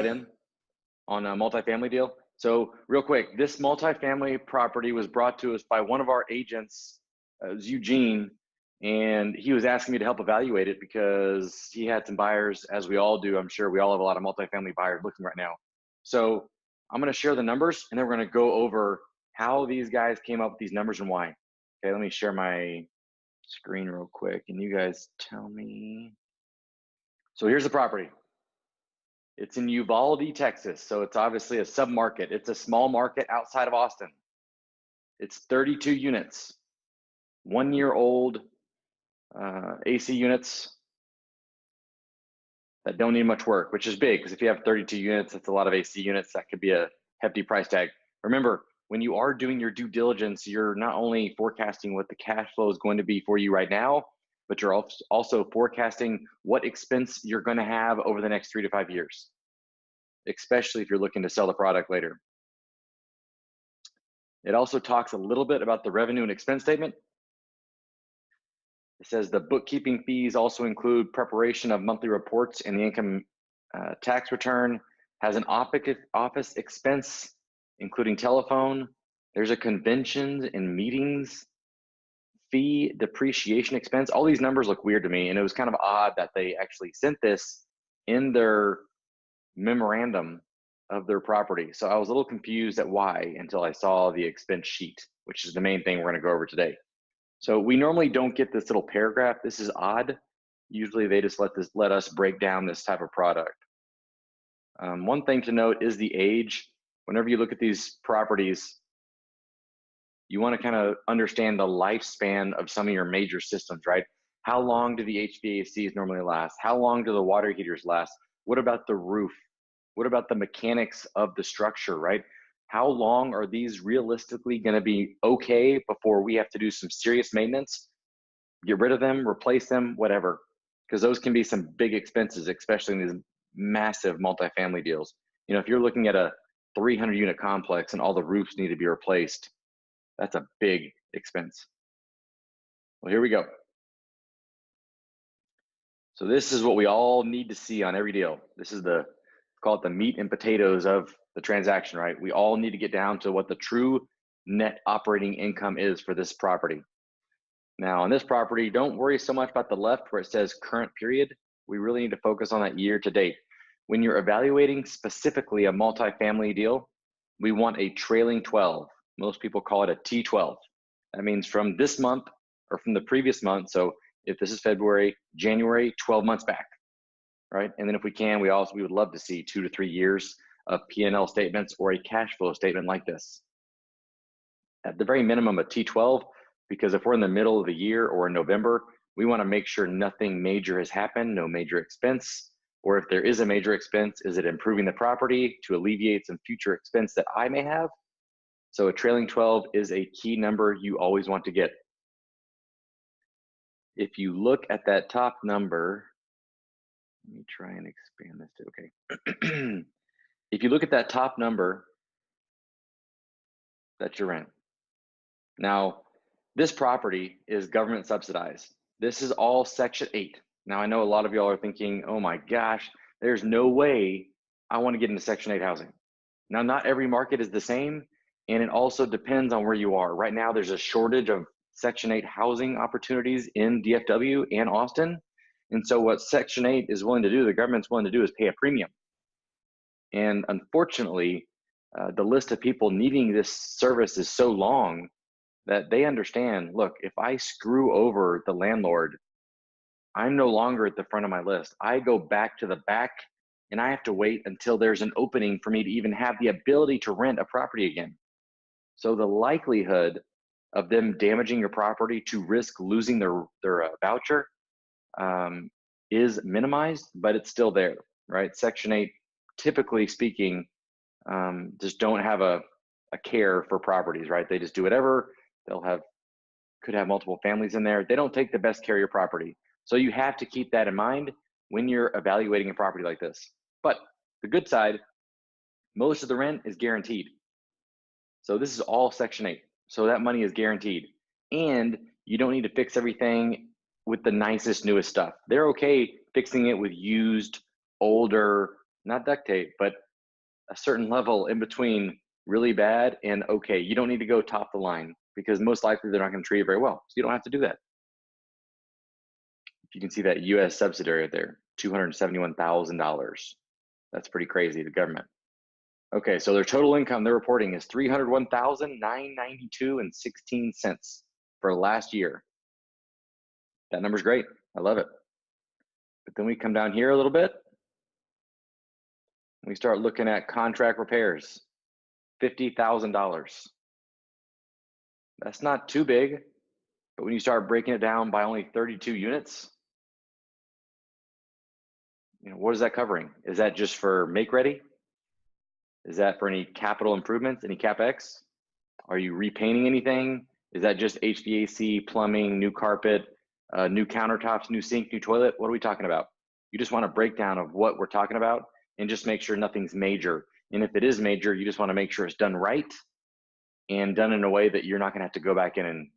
right in on a multifamily deal. So real quick, this multifamily property was brought to us by one of our agents, it was Eugene, and he was asking me to help evaluate it because he had some buyers, as we all do. I'm sure we all have a lot of multifamily buyers looking right now. So I'm going to share the numbers, and then we're going to go over how these guys came up with these numbers and why. Okay, let me share my screen real quick, and you guys tell me. So here's the property. It's in Uvalde, Texas. So it's obviously a sub-market. It's a small market outside of Austin. It's 32 units, 1 year old AC units that don't need much work, which is big because if you have 32 units, that's a lot of AC units. That could be a hefty price tag. Remember, when you are doing your due diligence, you're not only forecasting what the cash flow is going to be for you right now, but you're also forecasting what expense you're going to have over the next 3 to 5 years, especially if you're looking to sell the product later. It also talks a little bit about the revenue and expense statement. It says the bookkeeping fees also include preparation of monthly reports and the income tax return, has an office expense, including telephone. There's a conventions and meetings fee, depreciation expense. All these numbers look weird to me, and it was kind of odd that they actually sent this in their memorandum of their property. So I was a little confused at why until I saw the expense sheet, which is the main thing we're going to go over today. So we normally don't get this little paragraph. This is odd. Usually they just let us break down this type of product. One thing to note is the age. Whenever you look at these properties, you want to kind of understand the lifespan of some of your major systems, right? How long do the HVACs normally last? How long do the water heaters last? What about the roof? What about the mechanics of the structure, right? How long are these realistically going to be okay before we have to do some serious maintenance? Get rid of them, replace them, whatever. Because those can be some big expenses, especially in these massive multifamily deals. You know, if you're looking at a 300 unit complex and all the roofs need to be replaced, that's a big expense. Well, here we go. So this is what we all need to see on every deal. This is call it the meat and potatoes of the transaction, right? We all need to get down to what the true net operating income is for this property. Now on this property, don't worry so much about the left where it says current period. We really need to focus on that year to date. When you're evaluating specifically a multifamily deal, we want a trailing 12. Most people call it a T12. That means from this month or from the previous month. So if this is February, January, 12 months back, right? And then if we can, we would love to see 2 to 3 years of P&L statements or a cash flow statement like this. At the very minimum, a T12, because if we're in the middle of the year or in November, we want to make sure nothing major has happened, no major expense, or if there is a major expense, is it improving the property to alleviate some future expense that I may have? So a trailing 12 is a key number you always want to get. If you look at that top number, let me try and expand this to, okay. If you look at that top number, that's your rent. Now, this property is government subsidized. This is all Section 8. Now, I know a lot of y'all are thinking, oh my gosh, there's no way I want to get into Section 8 housing. Now, not every market is the same, and it also depends on where you are. Right now, there's a shortage of Section 8 housing opportunities in DFW and Austin. And so what Section 8 is willing to do, the government's willing to do, is pay a premium. And unfortunately, the list of people needing this service is so long that they understand, look, if I screw over the landlord, I'm no longer at the front of my list. I go back to the back and I have to wait until there's an opening for me to even have the ability to rent a property again. So the likelihood of them damaging your property to risk losing their voucher is minimized, but it's still there, right? Section 8, typically speaking, just don't have a care for properties, right? They just do whatever. Could have multiple families in there. They don't take the best care of your property. So you have to keep that in mind when you're evaluating a property like this. But the good side, most of the rent is guaranteed. So this is all Section 8. So that money is guaranteed. And you don't need to fix everything with the nicest, newest stuff. They're okay fixing it with used, older, not duct tape, but a certain level in between really bad and okay. You don't need to go top the line because most likely they're not going to treat it very well. So you don't have to do that. You can see that US subsidiary there, $271,000. That's pretty crazy, the government. Okay, so their total income they're reporting is $301,992.16 for last year. That number's great. I love it. But then we come down here a little bit. We start looking at contract repairs, $50,000. That's not too big, but when you start breaking it down by only 32 units, what is that covering? Is that just for make ready? Is that for any capital improvements, any CapEx? Are you repainting anything? Is that just HVAC, plumbing, new carpet, new countertops, new sink, new toilet? What are we talking about? You just want a breakdown of what we're talking about and just make sure nothing's major. And if it is major, you just want to make sure it's done right and done in a way that you're not going to have to go back in and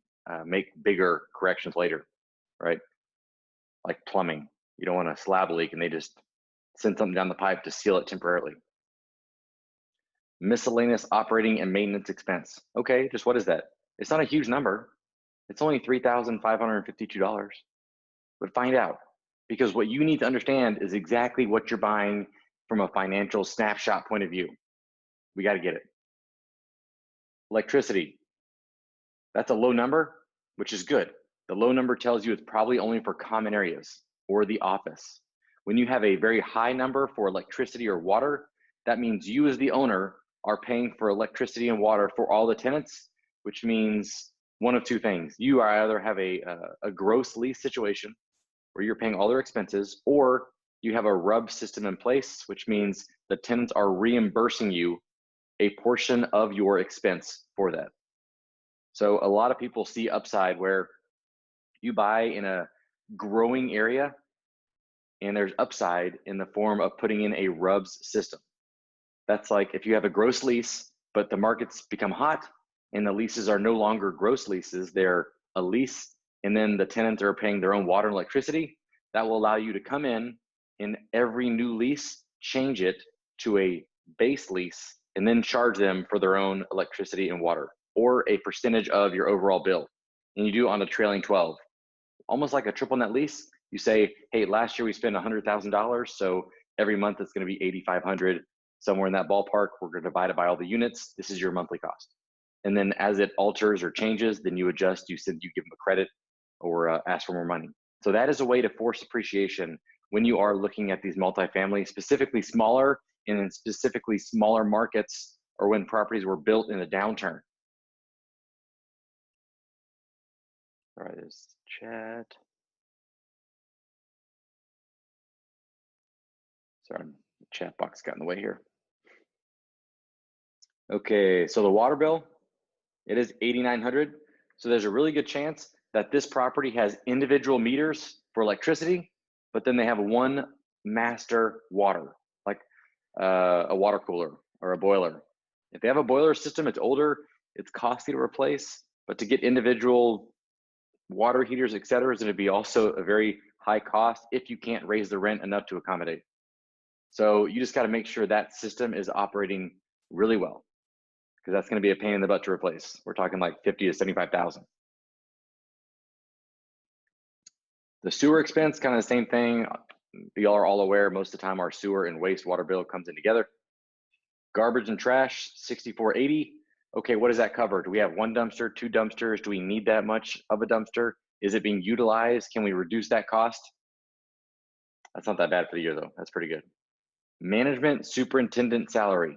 make bigger corrections later, right? Like plumbing. You don't want a slab leak and they just send something down the pipe to seal it temporarily. Miscellaneous operating and maintenance expense. Okay, just what is that? It's not a huge number. It's only $3,552. But find out, because what you need to understand is exactly what you're buying from a financial snapshot point of view. We got to get it. Electricity. That's a low number, which is good. The low number tells you it's probably only for common areas or the office. When you have a very high number for electricity or water, that means you as the owner are paying for electricity and water for all the tenants, which means one of two things. You either have a gross lease situation where you're paying all their expenses, or you have a RUB system in place, which means the tenants are reimbursing you a portion of your expense for that. So a lot of people see upside where you buy in a growing area and there's upside in the form of putting in a RUBS system. That's like if you have a gross lease, but the markets become hot and the leases are no longer gross leases, they're a lease, and then the tenants are paying their own water and electricity. That will allow you to come in every new lease, change it to a base lease, and then charge them for their own electricity and water, or a percentage of your overall bill. And you do it on a trailing 12. Almost like a triple net lease. You say, hey, last year we spent $100,000, so every month it's going to be $8,500. Somewhere in that ballpark, we're going to divide it by all the units. This is your monthly cost. And then as it alters or changes, then you adjust, you give them a credit or ask for more money. So that is a way to force appreciation when you are looking at these multifamily, specifically smaller and in specifically smaller markets, or when properties were built in a downturn. All right, this chat. Sorry, the chat box got in the way here. Okay, so the water bill, it is $8,900. So there's a really good chance that this property has individual meters for electricity, but then they have one master water, like a water cooler or a boiler. If they have a boiler system, it's older, it's costly to replace, but to get individual water heaters, et cetera, is going to be also a very high cost if you can't raise the rent enough to accommodate. So you just got to make sure that system is operating really well, because that's going to be a pain in the butt to replace. We're talking like 50 to 75,000. The sewer expense, kind of the same thing. Y'all are all aware, most of the time our sewer and wastewater bill comes in together. Garbage and trash, $64.80. Okay, what does that cover? Do we have one dumpster, two dumpsters? Do we need that much of a dumpster? Is it being utilized? Can we reduce that cost? That's not that bad for the year though. That's pretty good. Management superintendent salary.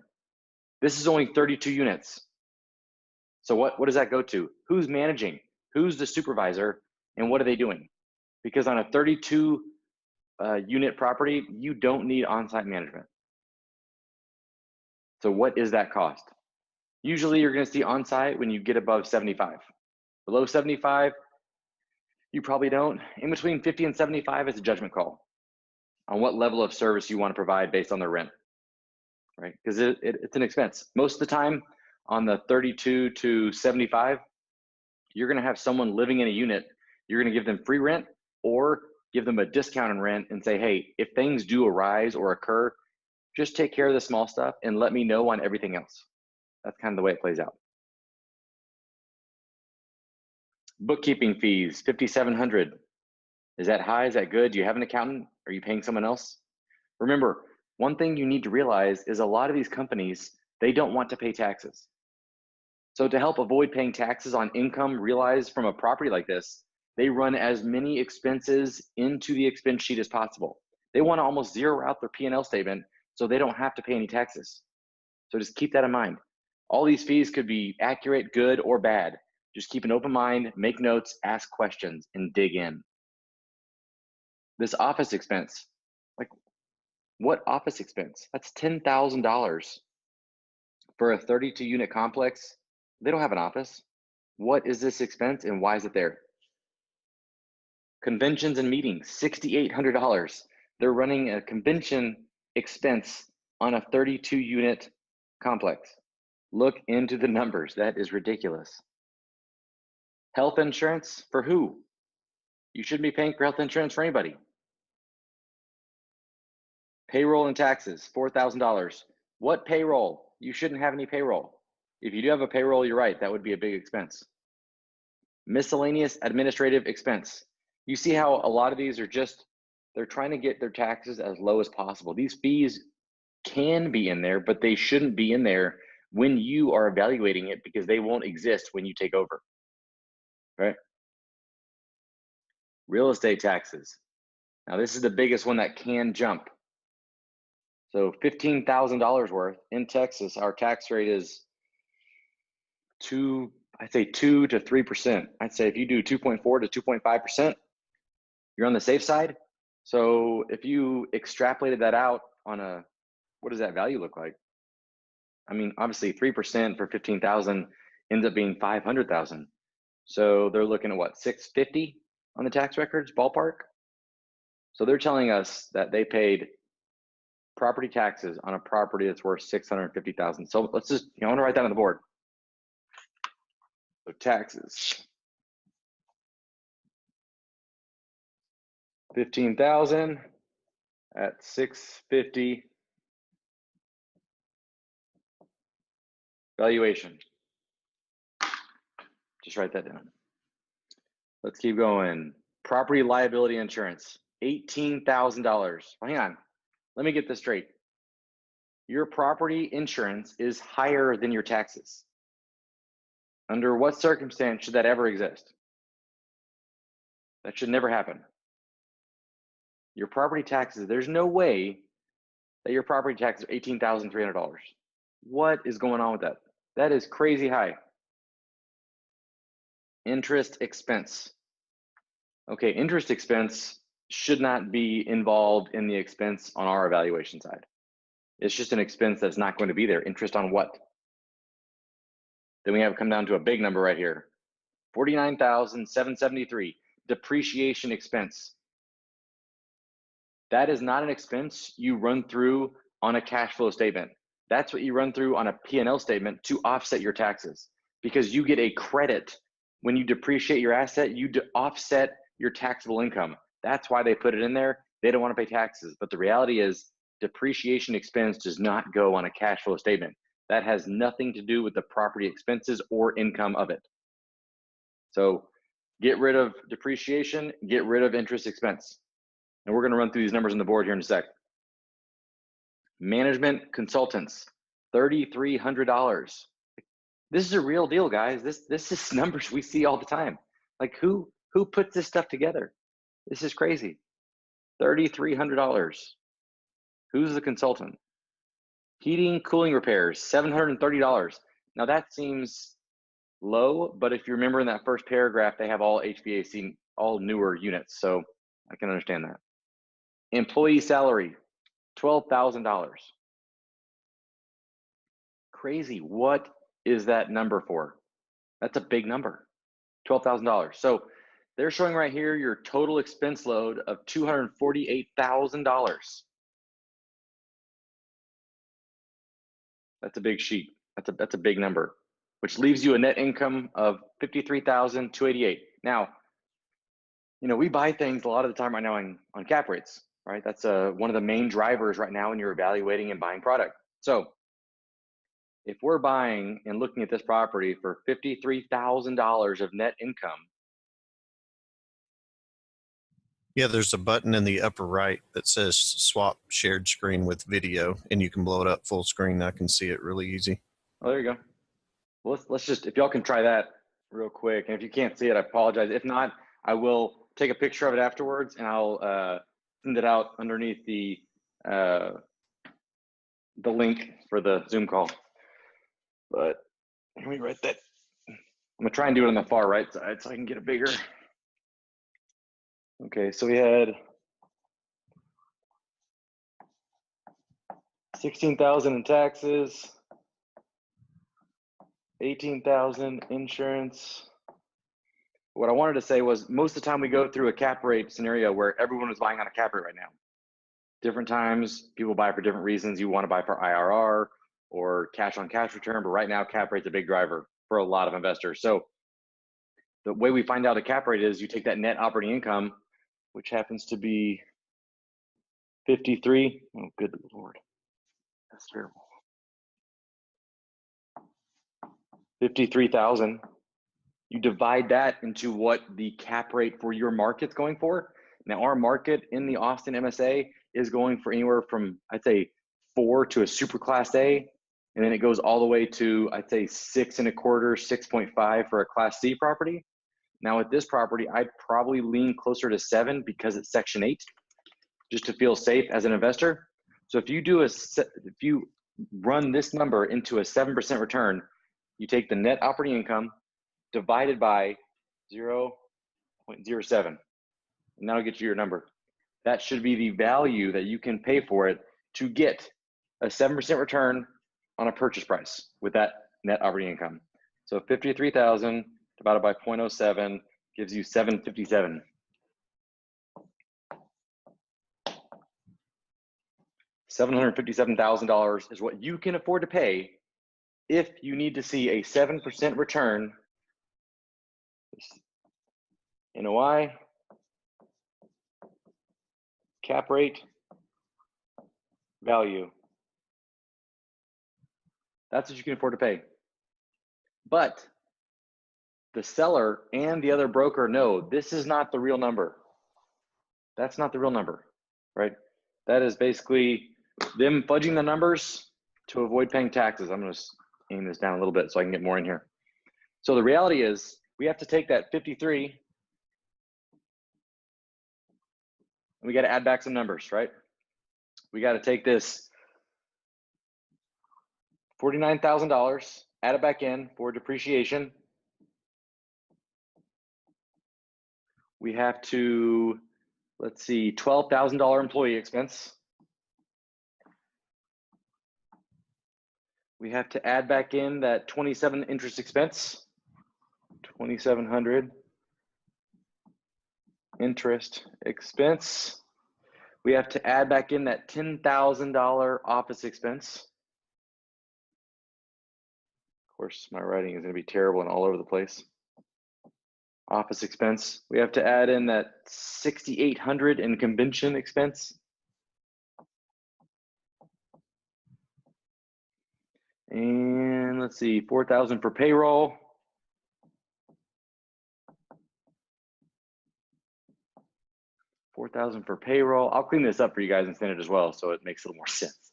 This is only 32 units. So what does that go to? Who's managing? Who's the supervisor? And what are they doing? Because on a 32 unit property, you don't need on-site management. So what is that cost? Usually you're going to see on-site when you get above 75. Below 75, you probably don't. In between 50 and 75 is a judgment call on what level of service you want to provide based on the rent, right? Because it's an expense. Most of the time on the 32 to 75, you're going to have someone living in a unit. You're going to give them free rent or give them a discount in rent and say, hey, if things do arise or occur, Just take care of the small stuff and let me know on everything else. That's kind of the way it plays out. Bookkeeping fees, $5,700. Is that high? Is that good? Do you have an accountant? Are you paying someone else? Remember, one thing you need to realize is a lot of these companies, they don't want to pay taxes. So to help avoid paying taxes on income realized from a property like this, they run as many expenses into the expense sheet as possible. They want to almost zero out their P&L statement so they don't have to pay any taxes. So just keep that in mind. All these fees could be accurate, good, or bad. Just keep an open mind, make notes, ask questions, and dig in. This office expense, like what office expense? That's $10,000 for a 32 unit complex. They don't have an office. What is this expense and why is it there? Conventions and meetings, $6,800. They're running a convention expense on a 32 unit complex. Look into the numbers. That is ridiculous. Health insurance for who? You shouldn't be paying for health insurance for anybody. Payroll and taxes, $4,000. What payroll? You shouldn't have any payroll. If you do have a payroll, you're right, that would be a big expense. Miscellaneous administrative expense. You see how a lot of these are just, they're trying to get their taxes as low as possible. These fees can be in there, but they shouldn't be in there when you are evaluating it because they won't exist when you take over, right? Real estate taxes. Now this is the biggest one that can jump. So $15,000 worth in Texas, our tax rate is I'd say 2 to 3%. I'd say if you do 2.4 to 2.5%, you're on the safe side. So if you extrapolated that out on a, what does that value look like? I mean, obviously 3% for 15,000 ends up being 500,000. So they're looking at what, 650 on the tax records, ballpark? So they're telling us that they paid property taxes on a property that's worth 650,000. So let's just, I want to write that on the board. So taxes, 15,000 at 650 valuation. Just write that down. Let's keep going. Property liability insurance, $18,000. Hang on, let me get this straight. Your property insurance is higher than your taxes. Under what circumstance should that ever exist? That should never happen. Your property taxes, there's no way that your property taxes are $18,300. What is going on with that? That is crazy high. Interest expense. Okay, interest expense should not be involved in the expense on our evaluation side. It's just an expense that's not going to be there. Interest on what? Then we have come down to a big number right here. $49,773, depreciation expense. That is not an expense you run through on a cash flow statement. That's what you run through on a P&L statement to offset your taxes, because you get a credit when you depreciate your asset, you offset your taxable income. That's why they put it in there. They don't want to pay taxes. But the reality is depreciation expense does not go on a cash flow statement. That has nothing to do with the property expenses or income of it. So get rid of depreciation, get rid of interest expense. And we're going to run through these numbers on the board here in a sec. Management consultants, $3,300. This is a real deal, guys. This is numbers we see all the time. Like who puts this stuff together? This is crazy. $3,300. Who's the consultant? Heating, cooling repairs, $730. Now that seems low, but if you remember in that first paragraph, they have all HVAC, all newer units, so I can understand that. Employee salary, $12,000. Crazy. What is that number for? That's a big number, $12,000. So they're showing right here your total expense load of $248,000. That's a big sheet. That's a big number, which leaves you a net income of $53,288. Now, we buy things a lot of the time right now on cap rates, right? That's one of the main drivers right now when you're evaluating and buying product. So if we're buying and looking at this property for $53,000 of net income. Yeah, there's a button in the upper right that says swap shared screen with video, and you can blow it up full screen. I can see it really easy. Oh, there you go. Well, let's just, if y'all can try that real quick. And if you can't see it, I apologize. If not, I will take a picture of it afterwards and I'll send it out underneath the link for the Zoom call. But let me write that. I'm gonna try and do it on the far right side so I can get it bigger. Okay, so we had 16,000 in taxes, 18,000 insurance. What I wanted to say was most of the time we go through a cap rate scenario where everyone is buying on a cap rate right now. Different times, people buy for different reasons. You want to buy for IRR or cash on cash return, but right now cap rate's a big driver for a lot of investors. So the way we find out a cap rate is you take that net operating income, which happens to be 53. Oh, good Lord. That's terrible. 53,000. You divide that into what the cap rate for your market's going for. Now, our market in the Austin MSA is going for anywhere from, I'd say, 4 to a super class A. And then it goes all the way to, I'd say, 6.25, 6.5 for a class C property. Now, with this property, I'd probably lean closer to 7 because it's Section 8, just to feel safe as an investor. So if you run this number into a 7% return, you take the net operating income divided by 0.07, and that'll get you your number. That should be the value that you can pay for it to get a 7% return on a purchase price with that net operating income. So 53,000 divided by 0.07 gives you 757. $757,000 is what you can afford to pay if you need to see a 7% return. NOI, cap rate, value. That's what you can afford to pay. But the seller and the other broker know this is not the real number. That's not the real number, right? That is basically them fudging the numbers to avoid paying taxes. I'm going to aim this down a little bit so I can get more in here. So the reality is we have to take that 53 and we got to add back some numbers, right? We got to take this $49,000, add it back in for depreciation. We have to, let's see, $12,000 employee expense. We have to add back in that 27 interest expense, 2,700 interest expense. We have to add back in that $10,000 office expense. Of course, my writing is going to be terrible and all over the place. Office expense. We have to add in that 6,800 in convention expense. And let's see, 4,000 for payroll. $4,000 for payroll. I'll clean this up for you guys and send it as well so it makes a little more sense.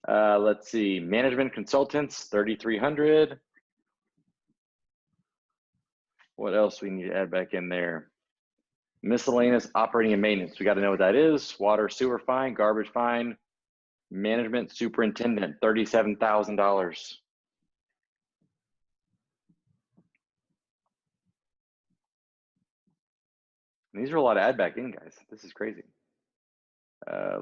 Let's see, management consultants, 3,300. What else we need to add back in there? Miscellaneous operating and maintenance. We got to know what that is. Water, sewer, fine. Garbage, fine. Management superintendent, $37,000. These are a lot of add back in, guys. This is crazy.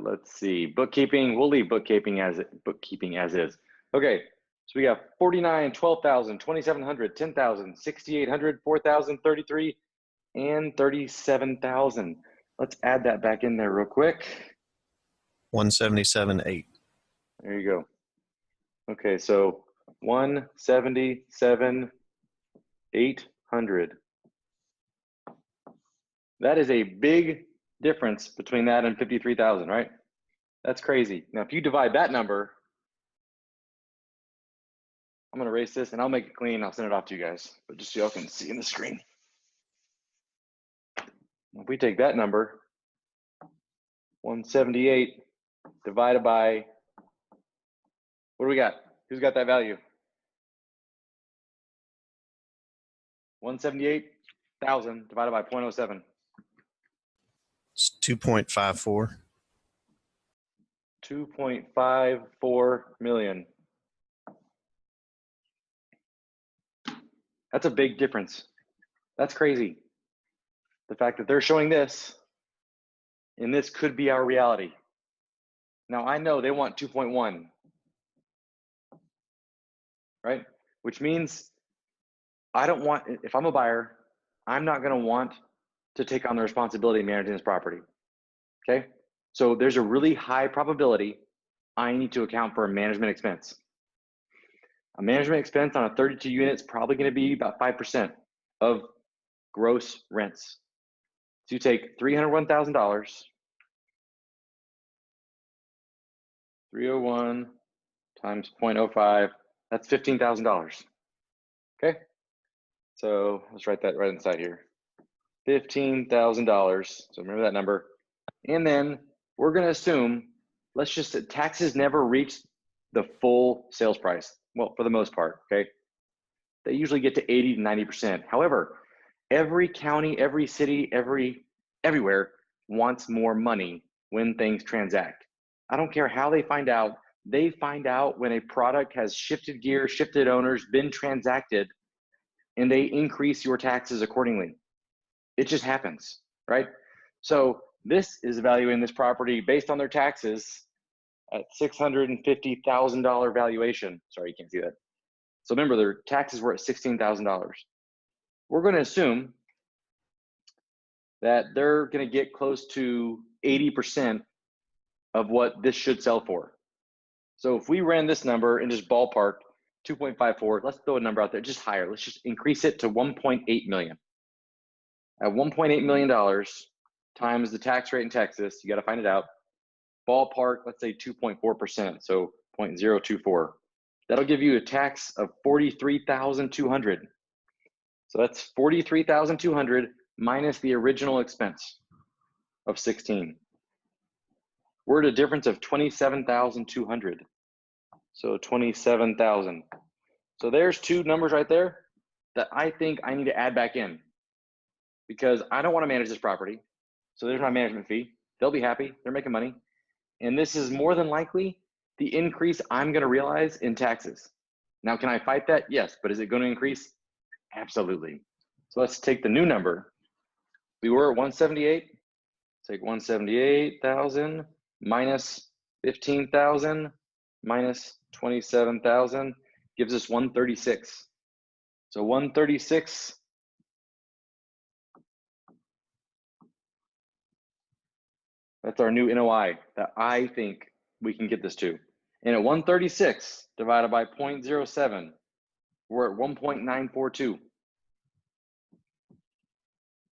Let's see, bookkeeping. We'll leave bookkeeping as is. Okay, so we got 49, 12,000, 2,700, 10,000, 6,800, 4,000, 33, and 37,000. Let's add that back in there real quick. 177,800. There you go. Okay, so 177,800. That is a big difference between that and 53,000, right? That's crazy. Now, if you divide that number, I'm gonna erase this and I'll make it clean. I'll send it off to you guys, but just so y'all can see in the screen. If we take that number, 178 divided by, what do we got? Who's got that value? 178,000 divided by 0.07. It's 2.54. 2.54 million. That's a big difference. That's crazy. The fact that they're showing this, and this could be our reality. Now, I know they want 2.1, right? Which means I don't want, if I'm a buyer, I'm not gonna want to take on the responsibility of managing this property, okay? So there's a really high probability I need to account for a management expense. A management expense on a 32 units probably gonna be about 5% of gross rents. So you take $301,000, 301 times 0.05, that's $15,000. Okay, so let's write that right inside here. $15,000, so remember that number. And then we're gonna assume, let's just, taxes never reach the full sales price. Well, for the most part, okay? They usually get to 80 to 90%. However, every county, every city, everywhere wants more money when things transact. I don't care how they find out when a product has shifted gears, shifted owners, been transacted, and they increase your taxes accordingly. It just happens, right? So this is evaluating this property based on their taxes at $650,000 valuation. Sorry, you can't see that. So remember, their taxes were at $16,000. We're going to assume that they're going to get close to 80% of what this should sell for. So if we ran this number and just ballpark 2.54, let's throw a number out there, just higher. Let's just increase it to 1.8 million. At $1.8 million times the tax rate in Texas, you got to find it out. Ballpark, let's say 2.4%, so 0.024. That'll give you a tax of 43,200. So that's 43,200 minus the original expense of 16. We're at a difference of 27,200. So 27,000. So there's two numbers right there that I think I need to add back in because I don't want to manage this property. So there's my management fee. They'll be happy. They're making money. And this is more than likely the increase I'm going to realize in taxes. Now, can I fight that? Yes. But is it going to increase? Absolutely. So let's take the new number. We were at 178. Take 178,000 minus 15,000 minus 27,000 gives us 136. So 136 that's our new NOI that I think we can get this to. And at 136 divided by 0.07, we're at 1.942.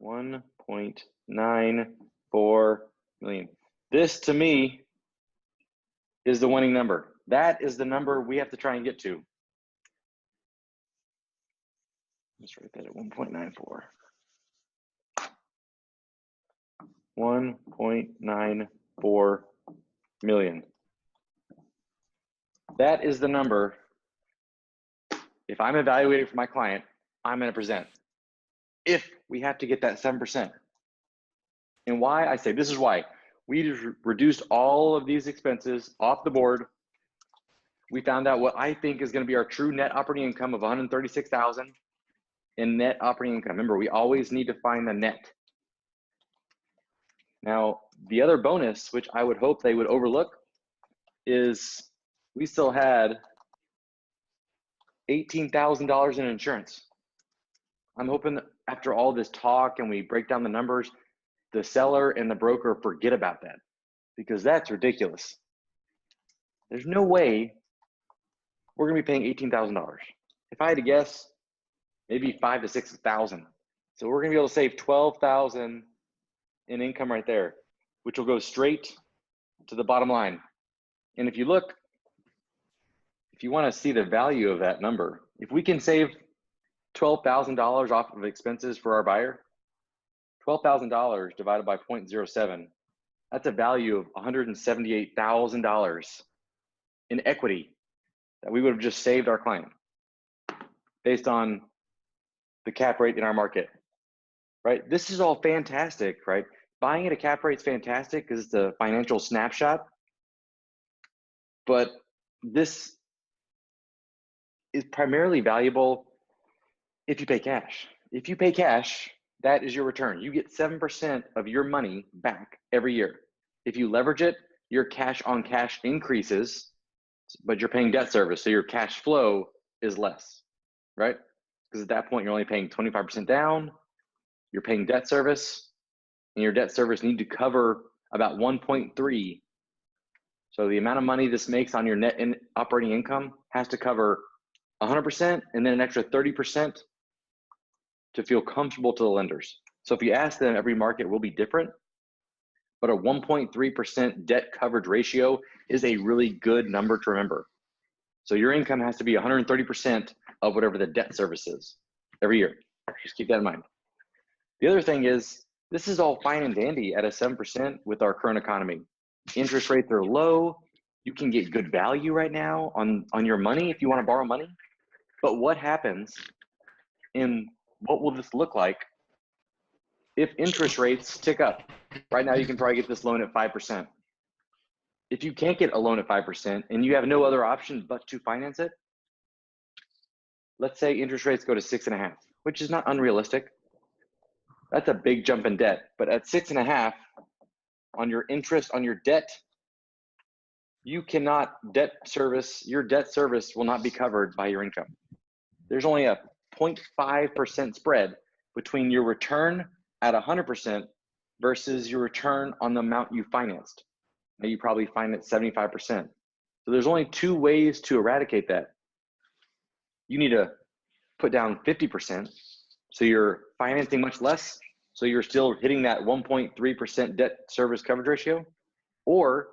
1.94 million. This to me is the winning number. That is the number we have to try and get to. Let's write that at 1.94. 1.94 million. That is the number. If I'm evaluating for my client, I'm going to present. If we have to get that 7%. And why? I say this is why. We just reduced all of these expenses off the board. We found out what I think is going to be our true net operating income of 136,000 in net operating income. Remember, we always need to find the net. Now, the other bonus, which I would hope they would overlook, is we still had $18,000 in insurance. I'm hoping that after all this talk and we break down the numbers, the seller and the broker forget about that because that's ridiculous. There's no way we're gonna be paying $18,000. If I had to guess, maybe 5,000 to 6,000. So we're gonna be able to save $12,000 in income right there, which will go straight to the bottom line. And if you look, if you want to see the value of that number, if we can save $12,000 off of expenses for our buyer, $12,000 divided by 0.07, that's a value of $178,000 in equity that we would have just saved our client based on the cap rate in our market, right? This is all fantastic, right? Buying at a cap rate is fantastic because it's a financial snapshot, but this is primarily valuable if you pay cash. If you pay cash, that is your return. You get 7% of your money back every year. If you leverage it, your cash on cash increases, but you're paying debt service, so your cash flow is less, right? Because at that point, you're only paying 25% down, you're paying debt service, and your debt service need to cover about 1.3. So the amount of money this makes on your net operating income has to cover 100% and then an extra 30% to feel comfortable to the lenders. So if you ask them, every market will be different, but a 1.3% debt coverage ratio is a really good number to remember. So your income has to be 130% of whatever the debt service is every year. Just keep that in mind. The other thing is, this is all fine and dandy at a 7% with our current economy. Interest rates are low. You can get good value right now on your money if you want to borrow money. But what happens and what will this look like if interest rates tick up? Right now, you can probably get this loan at 5%. If you can't get a loan at 5% and you have no other option but to finance it, let's say interest rates go to 6.5, which is not unrealistic. That's a big jump in debt. But at 6.5 on your interest on your debt, you cannot debt service, your debt service will not be covered by your income. There's only a 0.5% spread between your return at 100% versus your return on the amount you financed. Now you probably finance 75%. So there's only two ways to eradicate that. You need to put down 50%, so you're financing much less, so you're still hitting that 1.3% debt service coverage ratio, or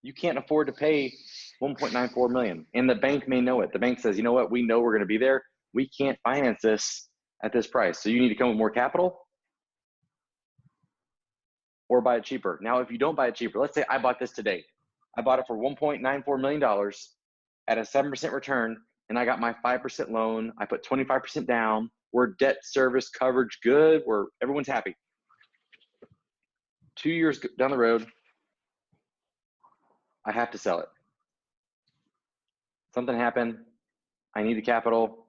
you can't afford to pay 1.94 million. And the bank may know it. The bank says, you know what, we know we're going to be there. We can't finance this at this price. So you need to come with more capital or buy it cheaper. Now, if you don't buy it cheaper, let's say I bought this today. I bought it for $1.94 million at a 7% return, and I got my 5% loan. I put 25% down. We're debt service coverage good. Everyone's happy. 2 years down the road, I have to sell it. Something happened. I need the capital.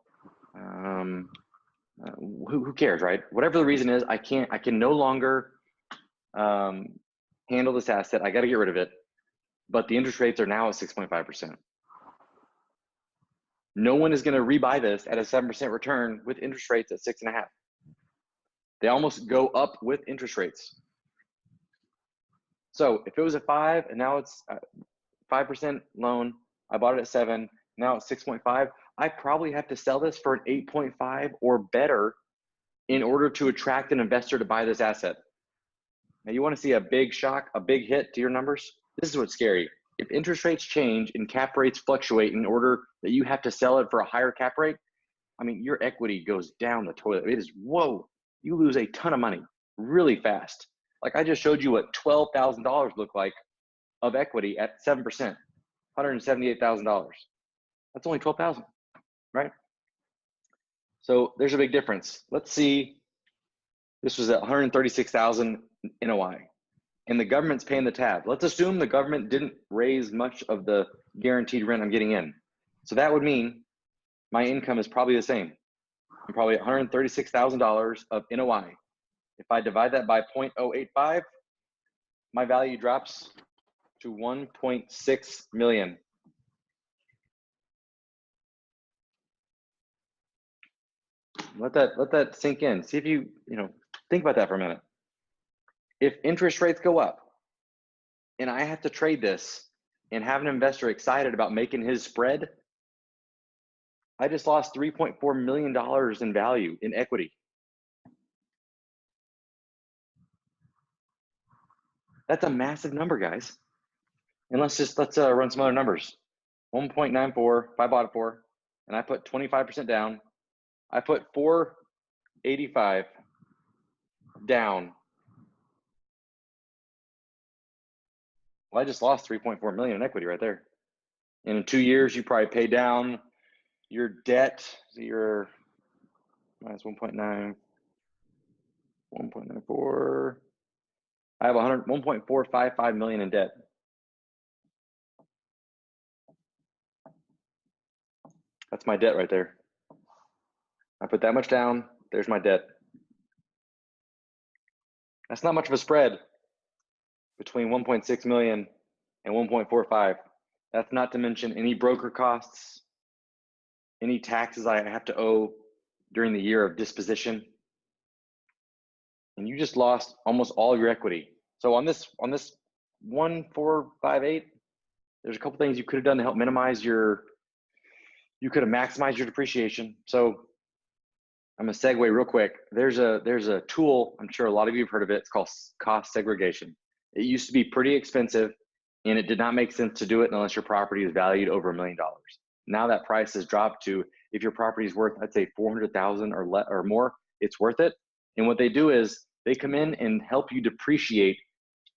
Who cares, right? Whatever the reason is, I can no longer handle this asset. I got to get rid of it. But the interest rates are now at 6.5%. No one is going to rebuy this at a 7% return with interest rates at 6.5. They almost go up with interest rates. So if it was a 5 and now it's 5% loan, I bought it at 7, now it's 6.5, I probably have to sell this for an 8.5 or better in order to attract an investor to buy this asset. Now you want to see a big shock, a big hit to your numbers? This is what's scary. If interest rates change and cap rates fluctuate in order that you have to sell it for a higher cap rate, I mean, your equity goes down the toilet. It is, whoa, you lose a ton of money really fast. Like I just showed you what $12,000 looked like of equity at 7%, $178,000. That's only 12,000, right? So there's a big difference. Let's see, this was at 136,000 NOI, and the government's paying the tab. Let's assume the government didn't raise much of the guaranteed rent I'm getting in. So that would mean my income is probably the same. I'm probably at $136,000 of NOI. If I divide that by 0.085, my value drops to 1.6 million. Let that sink in. See if you think about that for a minute. If interest rates go up and I have to trade this and have an investor excited about making his spread, I just lost $3.4 million in value in equity. That's a massive number, guys. And let's run some other numbers. 1.94, if I bought it for, and I put 25% down, I put 485 down. Well, I just lost 3.4 million in equity right there. And in 2 years, you probably pay down your debt. So you're minus 1.94. I have 1.455 million in debt. That's my debt right there. I put that much down. There's my debt. That's not much of a spread between 1.6 million and 1.45. That's not to mention any broker costs, any taxes I have to owe during the year of disposition. And you just lost almost all your equity. So on this 1458, there's a couple things you could have done to help minimize you could have maximized your depreciation. So I'm gonna segue real quick. There's a tool, I'm sure a lot of you have heard of it. It's called cost segregation. It used to be pretty expensive, and it did not make sense to do it unless your property is valued over $1 million. Now that price has dropped to, if your property is worth, I'd say 400,000 or more, it's worth it. And what they do is they come in and help you depreciate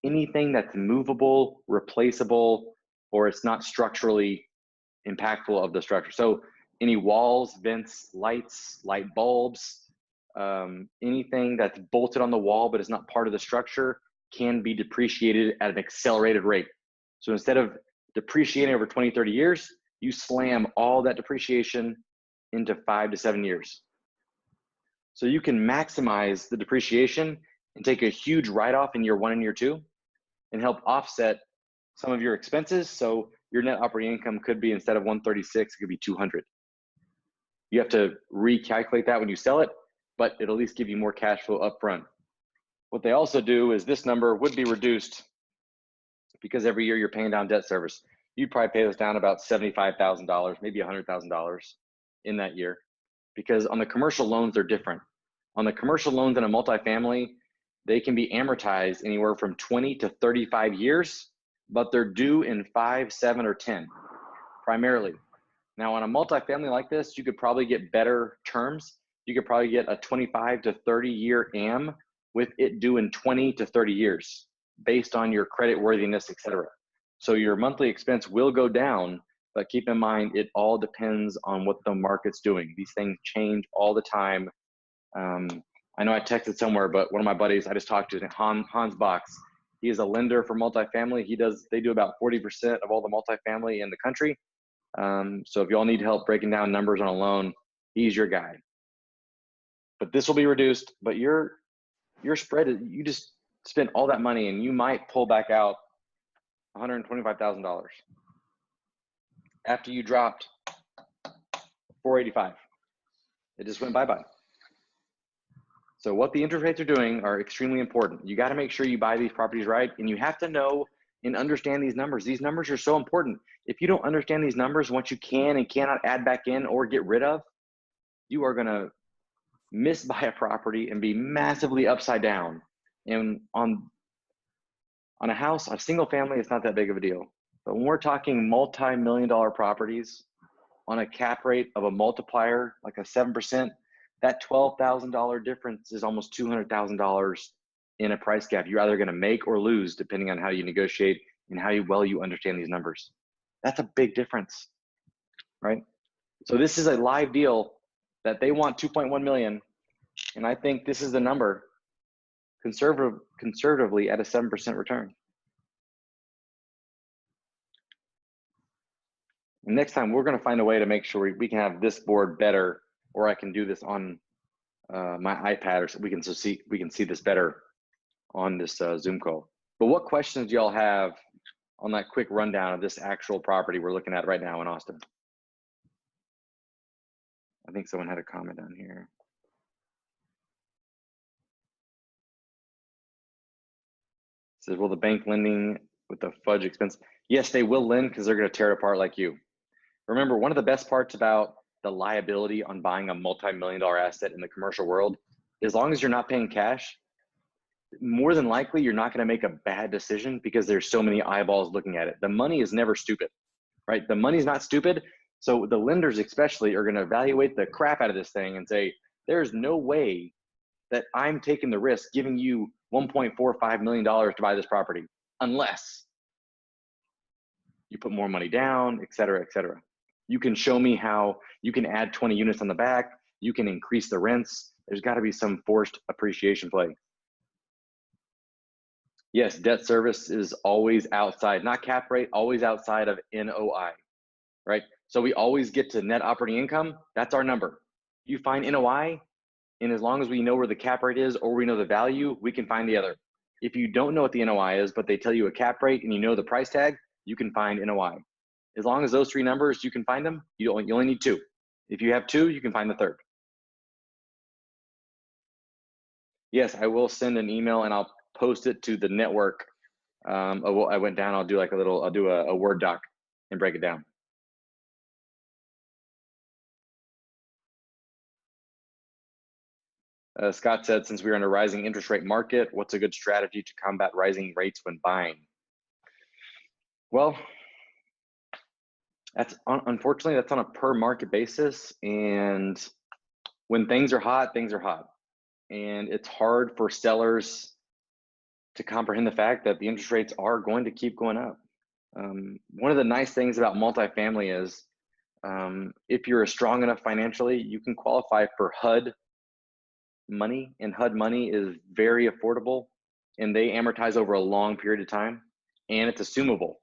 anything that's movable, replaceable, or it's not structurally impactful of the structure. So any walls, vents, lights, light bulbs, anything that's bolted on the wall but is not part of the structure can be depreciated at an accelerated rate. So instead of depreciating over 20, 30 years, you slam all that depreciation into 5 to 7 years. So you can maximize the depreciation and take a huge write-off in year 1 and year 2 and help offset some of your expenses. So your net operating income could be, instead of 136, it could be 200. You have to recalculate that when you sell it, but it'll at least give you more cash flow up front. What they also do is this number would be reduced because every year you're paying down debt service. You'd probably pay this down about $75,000, maybe $100,000 in that year, because on the commercial loans, they're different. On the commercial loans in a multifamily, they can be amortized anywhere from 20 to 35 years, but they're due in 5, 7, or 10, primarily. Now, on a multifamily like this, you could probably get better terms. You could probably get a 25 to 30 year AM with it due in 20 to 30 years based on your credit worthiness, et cetera. So your monthly expense will go down, but keep in mind, it all depends on what the market's doing. These things change all the time. I know I texted somewhere, but one of my buddies, I just talked to Hans Box. He is a lender for multifamily. They do about 40% of all the multifamily in the country. So if y'all need help breaking down numbers on a loan, he's your guy. But this will be reduced, but your spread, you just spent all that money and you might pull back out $125,000 after you dropped 485. It just went bye-bye. So what the interest rates are doing are extremely important. You got to make sure you buy these properties right, and you have to know and understand these numbers. These numbers are so important. If you don't understand these numbers, what you can and cannot add back in or get rid of, you are going to miss buy a property and be massively upside down. And on a house, a single family, it's not that big of a deal. But when we're talking multi-million-dollar properties on a cap rate of a multiplier, like a 7%, that $12,000 difference is almost $200,000 in a price gap. You're either going to make or lose depending on how you negotiate and how well you understand these numbers. That's a big difference, right? So this is a live deal that they want 2.1 million, and I think this is the number conservatively at a 7% return. And next time we're going to find a way to make sure we can have this board better, or I can do this on my iPad, or so we can see this better on this Zoom call. But what questions do y'all have on that quick rundown of this actual property we're looking at right now in Austin? I think someone had a comment down here. It says, will the bank lending with the fudge expense? Yes, they will lend because they're going to tear it apart like you. Remember, one of the best parts about the liability on buying a multi-million-dollar asset in the commercial world, as long as you're not paying cash, more than likely you're not going to make a bad decision because there's so many eyeballs looking at it. The money is never stupid, right? The money's not stupid. So the lenders especially are going to evaluate the crap out of this thing and say, there's no way that I'm taking the risk giving you $1.45 million to buy this property unless you put more money down, et cetera, et cetera. You can show me how you can add 20 units on the back. You can increase the rents. There's got to be some forced appreciation play. Yes, debt service is always outside, not cap rate, always outside of NOI, right? So we always get to net operating income. That's our number. You find NOI, and as long as we know where the cap rate is or we know the value, we can find the other. If you don't know what the NOI is, but they tell you a cap rate and you know the price tag, you can find NOI. As long as those three numbers, you can find them, you only need two. If you have two, you can find the third. Yes, I will send an email and I'll post it to the network. I went down, I'll do like I'll do a Word doc and break it down. Scott said, since we are in a rising interest rate market, what's a good strategy to combat rising rates when buying? Well, unfortunately, that's on a per market basis. And when things are hot, things are hot. And it's hard for sellers to comprehend the fact that the interest rates are going to keep going up. One of the nice things about multifamily is if you're strong enough financially, you can qualify for HUD money, and HUD money is very affordable and they amortize over a long period of time, and it's assumable,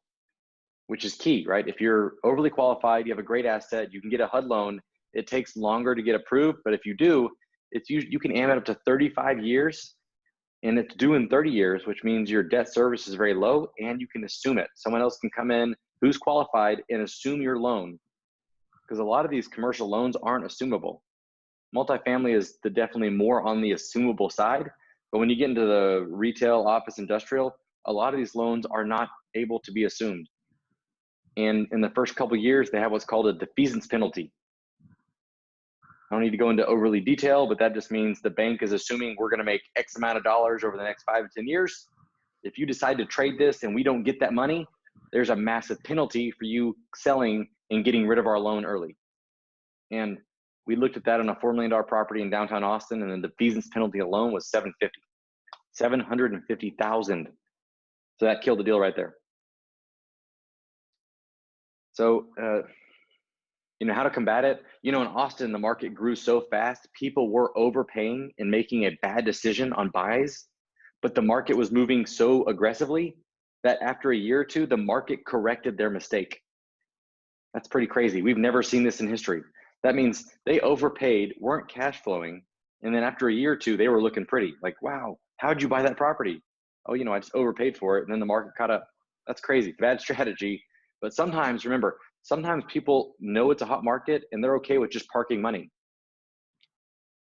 which is key, right? If you're overly qualified, you have a great asset, you can get a HUD loan. It takes longer to get approved, but if you do, you can am it up to 35 years, and it's due in 30 years, which means your debt service is very low and you can assume it. Someone else can come in who's qualified and assume your loan, because a lot of these commercial loans aren't assumable. Multifamily is definitely more on the assumable side, but when you get into the retail, office, industrial, a lot of these loans are not able to be assumed. And in the first couple of years, they have what's called a defeasance penalty. I don't need to go into overly detail, but that just means the bank is assuming we're going to make X amount of dollars over the next 5 to 10 years. If you decide to trade this and we don't get that money, there's a massive penalty for you selling and getting rid of our loan early. And we looked at that on a $4 million property in downtown Austin, and the defeasance penalty alone was $750,000. So that killed the deal right there. So, how to combat it? In Austin, the market grew so fast, people were overpaying and making a bad decision on buys, but the market was moving so aggressively that after a year or two, the market corrected their mistake. That's pretty crazy. We've never seen this in history. That means they overpaid, weren't cash flowing, and then after a year or two, they were looking pretty. Like, wow, how'd you buy that property? Oh, I just overpaid for it, and then the market caught up. That's crazy. Bad strategy. But sometimes, remember, sometimes people know it's a hot market and they're okay with just parking money,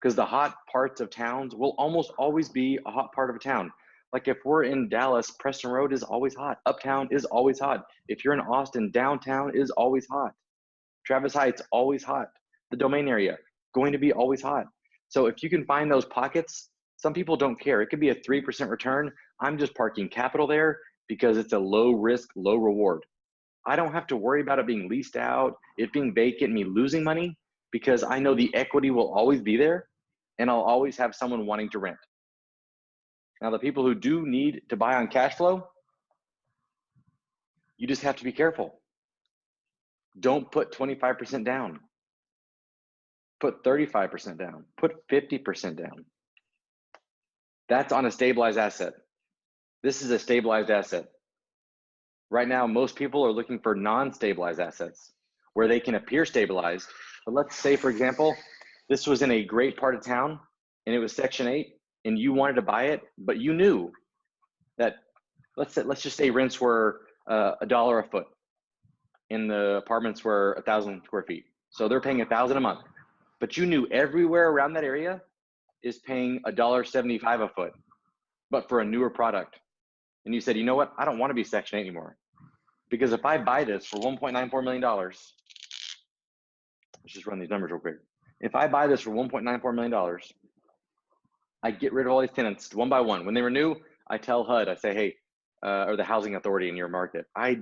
because the hot parts of towns will almost always be a hot part of a town. Like if we're in Dallas, Preston Road is always hot. Uptown is always hot. If you're in Austin, downtown is always hot. Travis Heights, always hot. The Domain area, going to be always hot. So if you can find those pockets, some people don't care. It could be a 3% return. I'm just parking capital there because it's a low risk, low reward. I don't have to worry about it being leased out, it being vacant, me losing money, because I know the equity will always be there and I'll always have someone wanting to rent. Now, the people who do need to buy on cash flow, you just have to be careful. Don't put 25% down. Put 35% down. Put 50% down. That's on a stabilized asset. This is a stabilized asset. Right now, most people are looking for non-stabilized assets where they can appear stabilized. But let's say, for example, this was in a great part of town and it was Section 8 and you wanted to buy it, but you knew that, let's just say rents were $1 a foot and the apartments were 1,000 square feet. So they're paying $1,000 a month, but you knew everywhere around that area is paying $1.75 a foot, but for a newer product. And you said, you know what? I don't want to be Section 8 anymore. Because if I buy this for $1.94 million, let's just run these numbers real quick. If I buy this for $1.94 million, I get rid of all these tenants one by one. When they renew, I tell HUD, I say, hey, or the housing authority in your market, I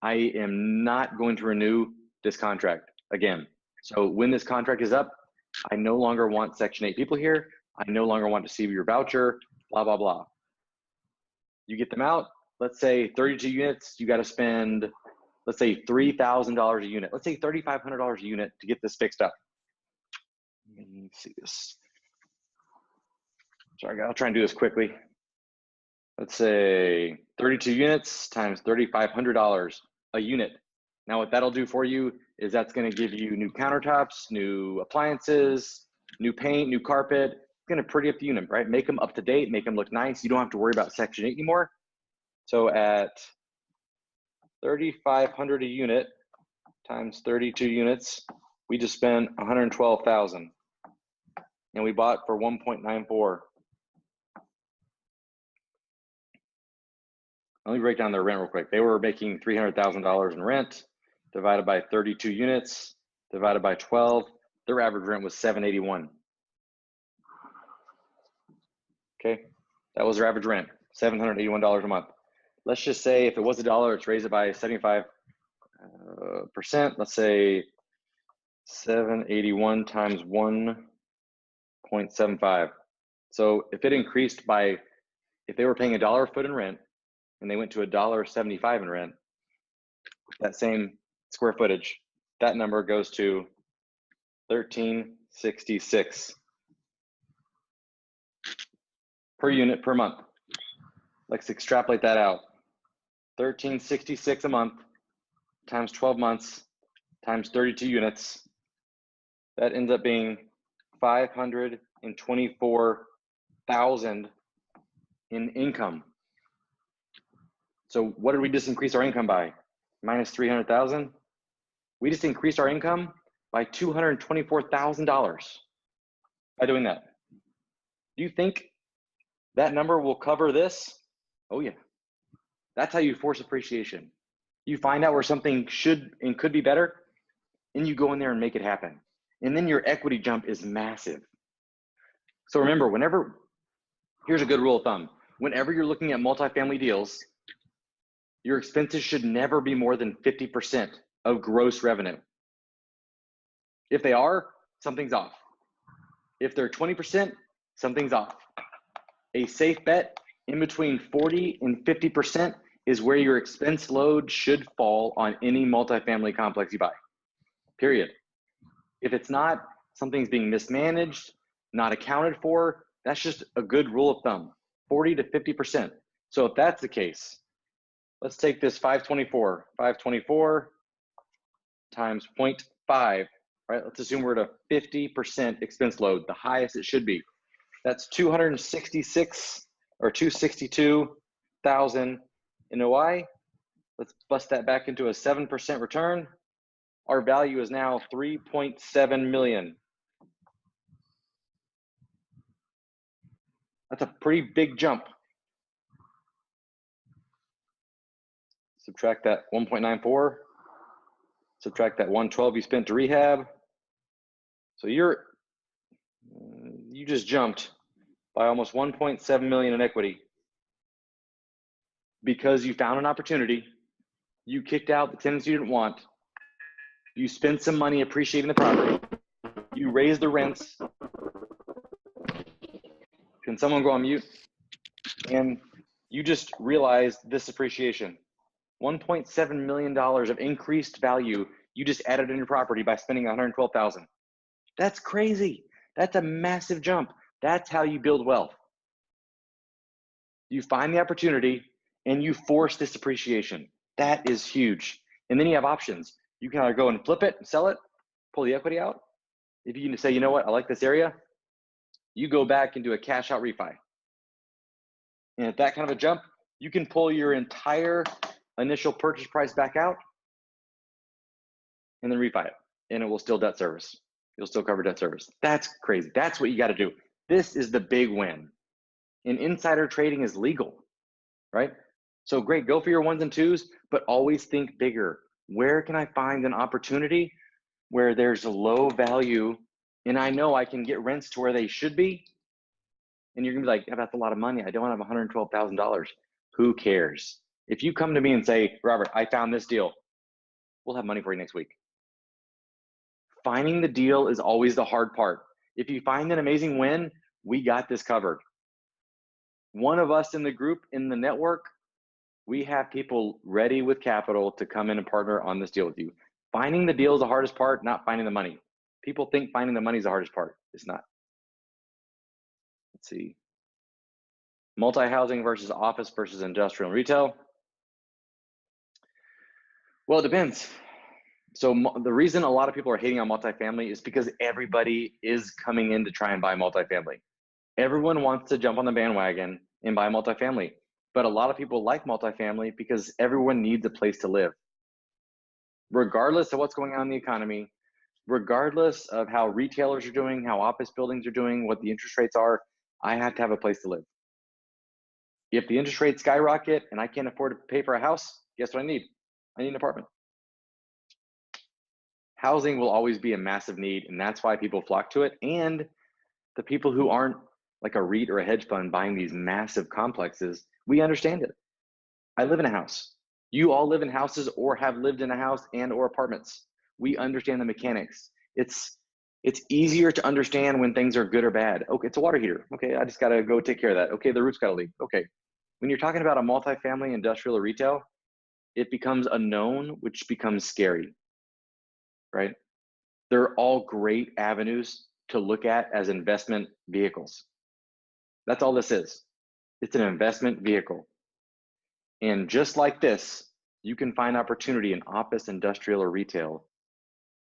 am not going to renew this contract again. So when this contract is up, I no longer want Section 8 people here. I no longer want to see your voucher, blah, blah, blah. You get them out. Let's say 32 units, you got to spend, let's say $3,000 a unit. Let's say $3,500 a unit to get this fixed up. Let me see this. Sorry, I'll try and do this quickly. Let's say 32 units times $3,500 a unit. Now what that'll do for you is that's going to give you new countertops, new appliances, new paint, new carpet. It's going to pretty up the unit, right? Make them up to date, make them look nice. You don't have to worry about Section 8 anymore. So at $3,500 a unit times 32 units, we just spent $112,000, and we bought for 1.94. Let me break down their rent real quick. They were making $300,000 in rent, divided by 32 units, divided by 12. Their average rent was $781. Okay, that was their average rent, $781 a month. Let's just say if it was $1, it's raised it by 75%. Let's say 781 times 1.75. So if it increased by, if they were paying $1 a foot in rent and they went to $1.75 in rent, that same square footage, that number goes to $13.66 per unit per month. Let's extrapolate that out. $13.66 a month times 12 months times 32 units. That ends up being $524,000 in income. So what did we just increase our income by? Minus $300,000. We just increased our income by $224,000 by doing that. Do you think that number will cover this? Oh yeah. That's how you force appreciation. You find out where something should and could be better, and you go in there and make it happen. And then your equity jump is massive. So remember, here's a good rule of thumb. Whenever you're looking at multifamily deals, your expenses should never be more than 50% of gross revenue. If they are, something's off. If they're 20%, something's off. A safe bet in between 40 and 50% is where your expense load should fall on any multifamily complex you buy, period. If it's not, something's being mismanaged, not accounted for, that's just a good rule of thumb, 40 to 50%. So if that's the case, let's take this 524 times 0.5, right? Let's assume we're at a 50% expense load, the highest it should be. That's 266 or 262,000 in OI. Let's bust that back into a 7% return. Our value is now 3.7 million. That's a pretty big jump. Subtract that 1.94, subtract that 112 you spent to rehab. So you just jumped by almost 1.7 million in equity because you found an opportunity, you kicked out the tenants you didn't want, you spent some money appreciating the property, you raised the rents. Can someone go on mute? And you just realized this appreciation. $1.7 million of increased value you just added in your property by spending $112,000. That's crazy. That's a massive jump. That's how you build wealth. You find the opportunity and you force this appreciation. That is huge. And then you have options. You can either go and flip it, sell it, pull the equity out. If you can say, you know what, I like this area, you go back and do a cash out refi. And at that kind of a jump, you can pull your entire initial purchase price back out and then refi it, and it will still debt service. You'll still cover debt service. That's crazy. That's what you got to do. This is the big win. And insider trading is legal, right? So great, go for your ones and twos, but always think bigger. Where can I find an opportunity where there's a low value and I know I can get rents to where they should be And you're gonna be like, yeah, that's a lot of money. I don't have $112,000. Who cares? If you come to me and say, Robert, I found this deal, we'll have money for you next week. Finding the deal is always the hard part. If you find an amazing win, we got this covered. One of us in the group, in the network, we have people ready with capital to come in and partner on this deal with you. Finding the deal is the hardest part, not finding the money. People think finding the money is the hardest part. It's not. Let's see. Multi-housing versus office versus industrial and retail. Well, it depends. So the reason a lot of people are hating on multifamily is because everybody is coming in to try and buy multifamily. Everyone wants to jump on the bandwagon and buy multifamily. But a lot of people like multifamily because everyone needs a place to live. Regardless of what's going on in the economy, regardless of how retailers are doing, how office buildings are doing, what the interest rates are, I have to have a place to live. If the interest rates skyrocket and I can't afford to pay for a house, guess what I need? I need an apartment. Housing will always be a massive need, and that's why people flock to it. And the people who aren't like a REIT or a hedge fund buying these massive complexes, we understand it. I live in a house. You all live in houses or have lived in a house and or apartments. We understand the mechanics. It's easier to understand when things are good or bad. Okay, it's a water heater. Okay, I just gotta go take care of that. Okay, the roof's gotta leak. Okay. When you're talking about a multifamily, industrial, or retail, it becomes a known, which becomes scary, right? They're all great avenues to look at as investment vehicles. That's all this is. It's an investment vehicle. And just like this, you can find opportunity in office, industrial, or retail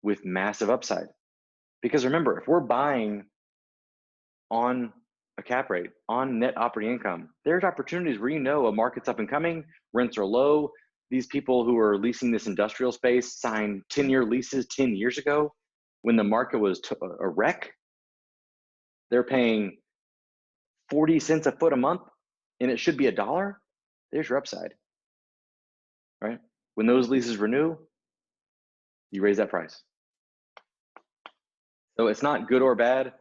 with massive upside. Because remember, if we're buying on a cap rate, on net operating income, there's opportunities where you know a market's up and coming, rents are low. These people who are leasing this industrial space signed 10-year leases 10 years ago when the market was a wreck. They're paying 40 cents a foot a month and it should be $1. There's your upside, right? When those leases renew, you raise that price. So it's not good or bad,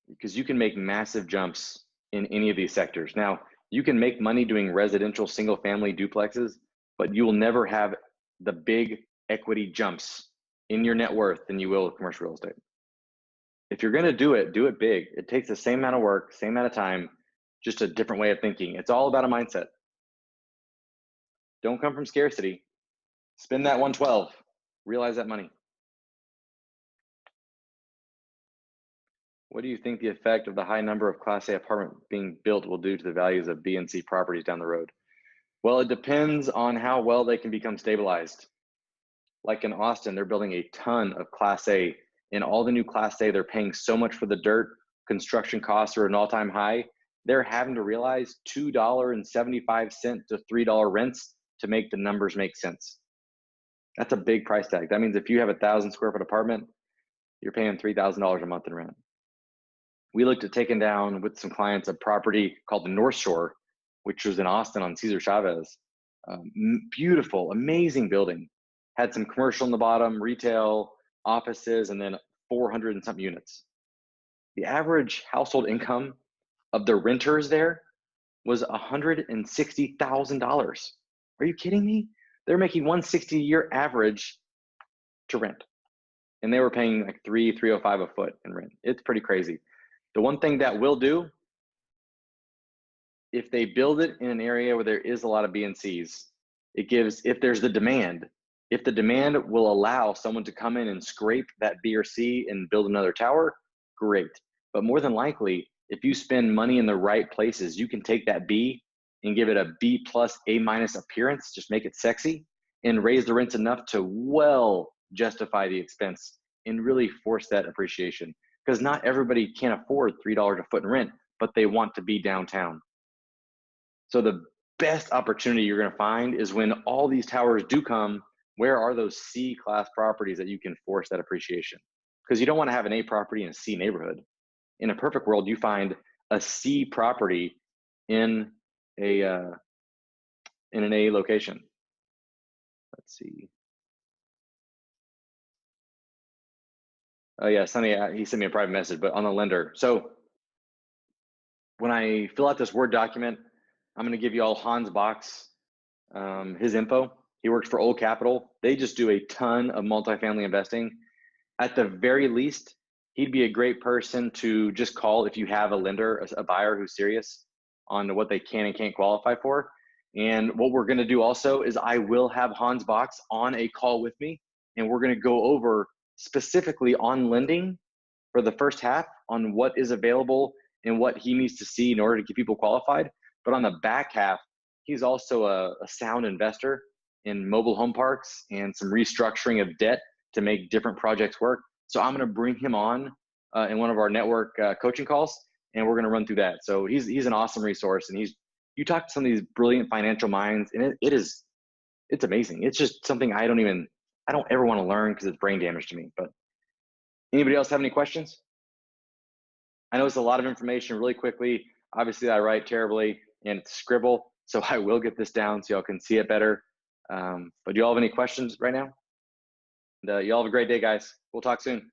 because you can make massive jumps in any of these sectors. Now, you can make money doing residential single family duplexes, but you will never have the big equity jumps in your net worth than you will with commercial real estate. If you're gonna do it big. It takes the same amount of work, same amount of time, just a different way of thinking. It's all about a mindset. Don't come from scarcity. Spend that 112, realize that money. What do you think the effect of the high number of Class A apartment being built will do to the values of B and C properties down the road? Well, it depends on how well they can become stabilized. Like in Austin, they're building a ton of Class A. In all the new Class A, they're paying so much for the dirt. Construction costs are an all-time high. They're having to realize $2.75 to $3 rents to make the numbers make sense. That's a big price tag. That means if you have a 1,000 square foot apartment, you're paying $3,000 a month in rent. We looked at taking down with some clients a property called the North Shore, which was in Austin on Cesar Chavez. Beautiful, amazing building. Had some commercial in the bottom, retail, offices, and then 400 and something units. The average household income of the renters there was $160,000. Are you kidding me? They're making $160 a year average to rent. And they were paying like $305 a foot in rent. It's pretty crazy. The one thing that will do, if they build it in an area where there is a lot of B and Cs, it gives, if there's the demand, if the demand will allow someone to come in and scrape that B or C and build another tower, great. But more than likely, if you spend money in the right places, you can take that B and give it a B plus, A minus appearance, just make it sexy and raise the rents enough to well justify the expense and really force that appreciation. Because not everybody can afford $3 a foot in rent, but they want to be downtown. So the best opportunity you're gonna find is when all these towers do come, where are those C class properties that you can force that appreciation? Because you don't wanna have an A property in a C neighborhood. In a perfect world, you find a C property in an A location. Let's see. Oh yeah, Sonny, he sent me a private message, but on the lender. So when I fill out this Word document, I'm going to give you all Hans Bach's, his info. He works for Old Capital. They just do a ton of multifamily investing. At the very least, he'd be a great person to just call if you have a lender, a buyer who's serious on what they can and can't qualify for. And what we're going to do also is I will have Hans Bach's on a call with me, and we're going to go over specifically on lending for the first half on what is available and what he needs to see in order to get people qualified. But on the back half, he's also a sound investor in mobile home parks and some restructuring of debt to make different projects work. So I'm going to bring him on in one of our network coaching calls, and we're going to run through that. So he's an awesome resource, and you talk to some of these brilliant financial minds, and it's amazing. It's just something I don't ever want to learn because it's brain damage to me. But anybody else have any questions? I know it's a lot of information really quickly. Obviously, I write terribly and it's scribble, so I will get this down so y'all can see it better. But do y'all have any questions right now? And y'all have a great day, guys. We'll talk soon.